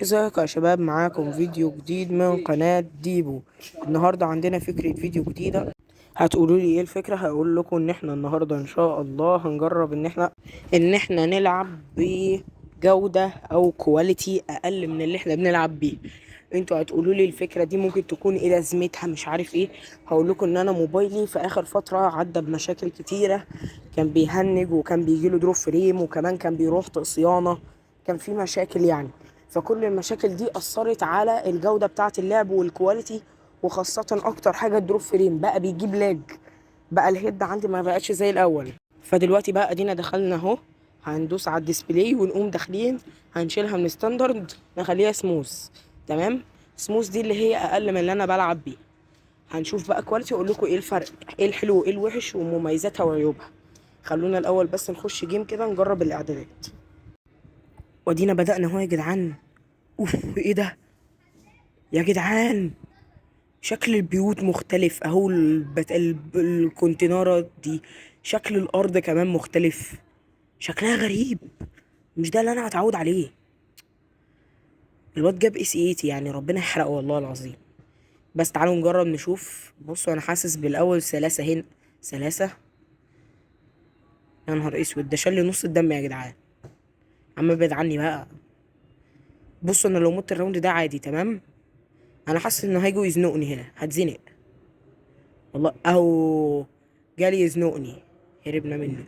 ازيكم يا شباب؟ معاكم فيديو جديد من قناة ديبو. النهاردة عندنا فكرة فيديو جديدة. هتقولوا لي ايه الفكرة؟ هقول لكم ان احنا النهاردة ان شاء الله هنجرب ان احنا نلعب بجودة او كواليتي اقل من اللي احنا بنلعب بيه. انتوا هتقولوا لي الفكرة دي ممكن تكون ايه لازمتها، مش عارف ايه. هقول لكم ان انا موبايلي في اخر فترة عدى بمشاكل كتيرة، كان بيهنج وكان بيجيله دروب فريم وكمان كان بيروح صيانة، كان في مشاكل يعني. فكل المشاكل دي أثرت على الجودة بتاعة اللعب والكواليتي، وخاصة أكتر حاجة الدروب فريم بقى بيجيب لاج، بقى الهيد عندي ما بقتش زي الأول. فدلوقتي بقى ادينا دخلنا اهو، هندوس على الديسبلاي ونقوم داخلين، هنشيلها من ستاندرد نخليها سموث. تمام، سموث دي اللي هي أقل من اللي أنا بلعب بيه. هنشوف بقى كواليتي، أقول لكم إيه الفرق، إيه الحلو وإيه الوحش ومميزاتها وعيوبها. خلونا الأول بس نخش جيم كده نجرب الإعدادات. ودينا بدأنا اهو يا جدعان. اوف، ايه ده يا جدعان؟ شكل البيوت مختلف اهو، الكونتينرات دي، شكل الارض كمان مختلف، شكلها غريب، مش ده اللي انا متعود عليه. الواد جاب اس 8 يعني، ربنا يحرقه والله العظيم. بس تعالوا نجرب نشوف. بصوا انا حاسس بالاول سلاسة هنا، سلاسة. يا نهار اسود، ده شال لي نص الدم يا جدعان. عم ابعد عني بقى. بصوا انا لو مت الراوند ده عادي تمام. انا حاسس انه هيجوا يزنقني هنا، هتزنق والله اهو. جالي يزنقني، هربنا منه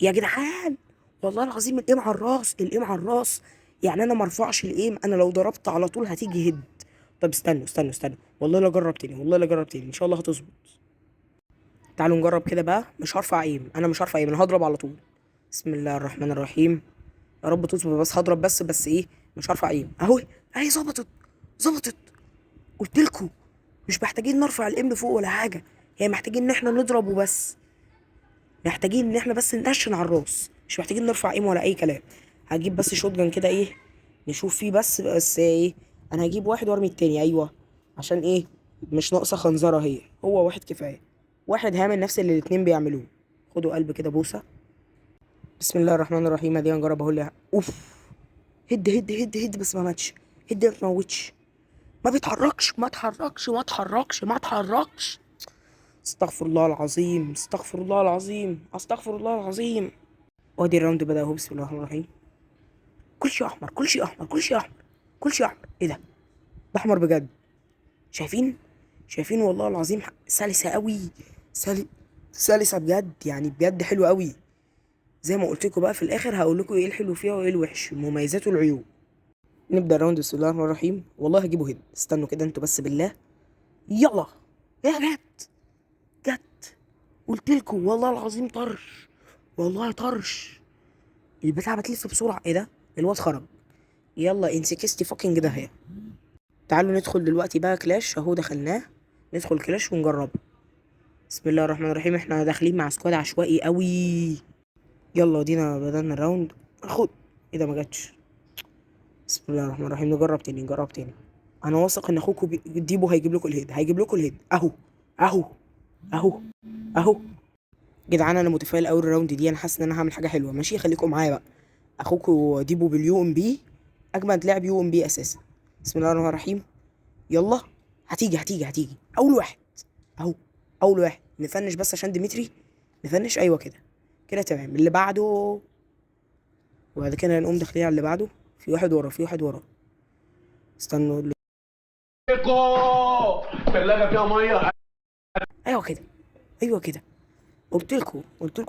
يا جدعان. والله العظيم الايم على الراس، الايم على الراس. يعني انا مرفعش الايم، انا لو ضربت على طول هتيجي هيد. طب استنوا استنوا استنوا، والله لا جرب تاني، والله لا جرب تاني، ان شاء الله هتظبط. تعالوا نجرب كده بقى، مش هرفع ايم، انا مش هرفع ايم، انا هضرب على طول. بسم الله الرحمن الرحيم. يا رب تظبط، بس هضرب بس ايه، مش هرفع ايم اهو. اهي ظبطت، ظبطت. قلت لكم مش محتاجين نرفع الايم لفوق ولا حاجه، هي محتاجين ان احنا نضرب وبس. محتاجين ان احنا بس ندشن على الراس، مش محتاجين نرفع ايم ولا اي كلام. هجيب بس شوت جان كده ايه، نشوف فيه بس ايه. انا هجيب واحد وارمي التاني، ايوه. عشان ايه؟ مش ناقصه خنزره، هو واحد كفايه. واحد هعمل نفس اللي الاتنين بيعملوه. خدوا قلب كده بوسه. بسم الله الرحمن الرحيم. ادي نجرب اهو اوف. هد هد هد هد بس ما ماتش. هد ما تموتش. ما بيتحركش، ما اتحركش ما اتحركش ما اتحركش. استغفر الله العظيم، استغفر الله العظيم، استغفر الله العظيم. وادي الراوند بدأ اهو، بسم الله الرحمن الرحيم. كل شيء احمر، كل شيء احمر، كل شيء احمر، كل شيء احمر. ايه ده؟ ده احمر بجد. شايفين؟ شايفين والله العظيم، سلسة قوي. سل... سلسة بجد يعني، بجد حلوة قوي. زي ما قلت لكم بقى في الاخر هقول لكم ايه الحلو فيها وايه الوحش، المميزات والعيوب. نبدأ الراوند، بسم الله الرحمن الرحيم. والله هجيبه هيد، استنوا كده انتوا بس بالله. يلا. يا جت، جت. قلت لكم والله العظيم طرش، والله طرش. البتاع بتلف بسرعة. ايه ده؟ الواد خرج. يلا انسكستي فوكينج داهية. تعالوا ندخل دلوقتي بقى كلاش اهو، دخلناه. ندخل كلاش ونجربه. بسم الله الرحمن الرحيم. احنا داخلين مع سكواد عشوائي قوي. يلا دينا بدلنا الراوند. خد. ايه ده؟ ما جاتش. بسم الله الرحمن الرحيم. نجرب تاني، نجرب تاني. انا واثق ان اخوكوا ديبو هيجيب لكم الهيد، هيجيب لكم الهيد اهو. اهو، اهو، اهو. جدعان انا متفائل قوي الراوند دي، انا حاسس ان انا هعمل حاجه حلوه. ماشي، خليكم معايا بقى. اخوكوا ديبو باليو ام بي، اجمد لاعب يو ام بي اساسا. بسم الله الرحمن الرحيم. يلا. هتيجي هتيجي هتيجي اول واحد اهو. اول واحد نفنش بس عشان ديمتري. نفنش، ايوه كده. كده تمام. اللي بعده. وبعد كده نقوم داخلين على اللي بعده. في واحد ورا، في واحد ورا. استنوا ثلاجة فيها ميه. ايوه كده، ايوه كده. قلت لكم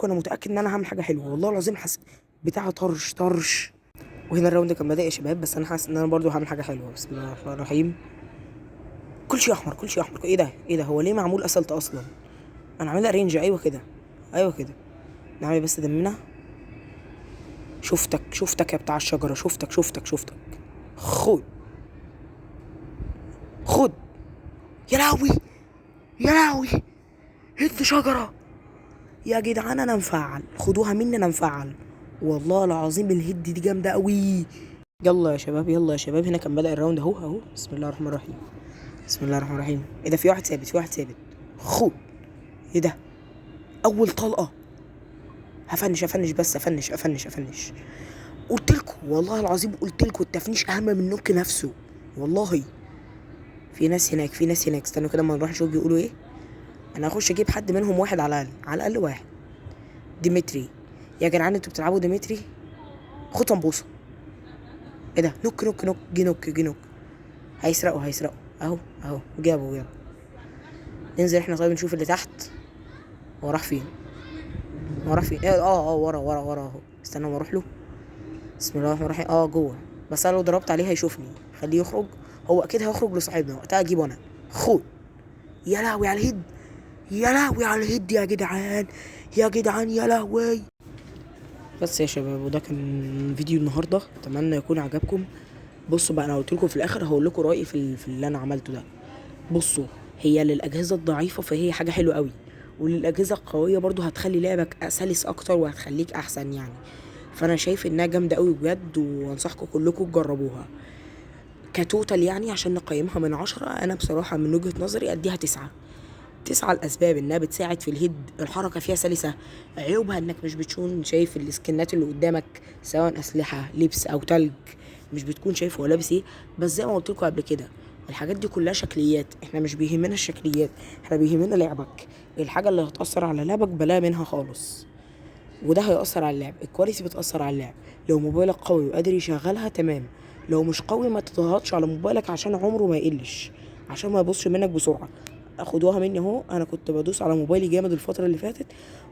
انا متاكد ان انا هعمل حاجه حلوه والله العظيم. حاسس بتاع طرش طرش. وهنا الراوند كان بادئ يا شباب، بس انا حاسس ان انا برضو هعمل حاجه حلوه. بسم الله الرحمن الرحيم. كل شيء احمر، كل شيء احمر. ايه ده؟ ايه ده؟ هو ليه معمول اسلت اصلا؟ انا عاملها رينج، ايوه كده، ايوه كده. نعمل بس دمنا. شفتك شفتك يا بتاع الشجره، شفتك شفتك شفتك. خد، خد. يا لهوي، يا لهوي. هد شجره. يا جدعان انا مفعل، خدوها مني انا مفعل. والله العظيم الهد دي جامده قوي. يلا يا شباب، يلا يا شباب. هنا كان بدأ الراوند اهو اهو. بسم الله الرحمن الرحيم. بسم الله الرحمن الرحيم. ايه ده؟ في واحد ثابت، في واحد ثابت. خد. ايه ده؟ اول طلقه. هفنش هفنش بس افنش افنش افنش. قلت لكم والله العظيم، قلت لكم التفنيش اهم من النوك نفسه والله. في ناس هناك، في ناس هناك، استنوا كده اما نروح نشوف بيقولوا ايه. انا هخش اجيب حد منهم واحد على الاقل، على الاقل واحد. ديمتري يا جدعان، انتوا بتلعبوا ديمتري؟ خد طنبوسه. ايه ده؟ نوك نوك نوك، جه نوك جه نوك. هيسرقوا هيسرقوا، اهو اهو جابوا. ننزل احنا طيب نشوف اللي تحت. هو راح فين؟ هو راح فين؟ ايه ورا اهو. استنى ما اروح له. بسم الله الرحمن الرحيم. جوه. بس انا لو ضربت عليه هيشوفني. خليه يخرج. هو اكيد هيخرج لصاحبنا، وقتها اجيبه انا. خد. يا لهوي على الهيد، يا لهوي على الهيد يا جدعان، يا جدعان يا لهوي. بس يا شباب، وده كان فيديو النهارده، اتمنى يكون عجبكم. بصوا بقى، انا قلت لكم في الاخر هقول لكم رايي في اللي انا عملته ده. بصوا، هي للاجهزه الضعيفه فهي حاجه حلوه قوي، وللاجهزه القويه برضو هتخلي لعبك سلس اكتر وهتخليك احسن يعني. فانا شايف انها جامده قوي بجد، وانصحكم كلكم تجربوها. كتوتال يعني عشان نقيمها من 10، انا بصراحه من وجهه نظري اديها 9. 9 الاسباب انها بتساعد في الهيد، الحركه فيها سلسه. عيوبها انك مش بتكون شايف السكنات اللي قدامك، سواء اسلحه لبس او تلج، مش بتكون شايف هو لابس ايه. بس زي ما قلت لكم قبل كده، الحاجات دي كلها شكليات، احنا مش بيهمنا الشكليات، احنا بيهمنا لعبك. الحاجه اللي هتاثر على لعبك بلا منها خالص، وده هيأثر على اللعب. الكواليتي بتأثر على اللعب. لو موبايلك قوي وقادر يشغلها تمام، لو مش قوي ما تضغطش على موبايلك عشان عمره ما يقلش، عشان ما يبصش منك بسرعه. اخدوها مني اهو، انا كنت بدوس على موبايلي جامد الفتره اللي فاتت،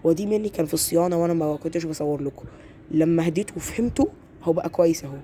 ودي مني كان في الصيانه وانا ما كنتش بصور لكم. لما هديته وفهمته هو بقى كويس اهو.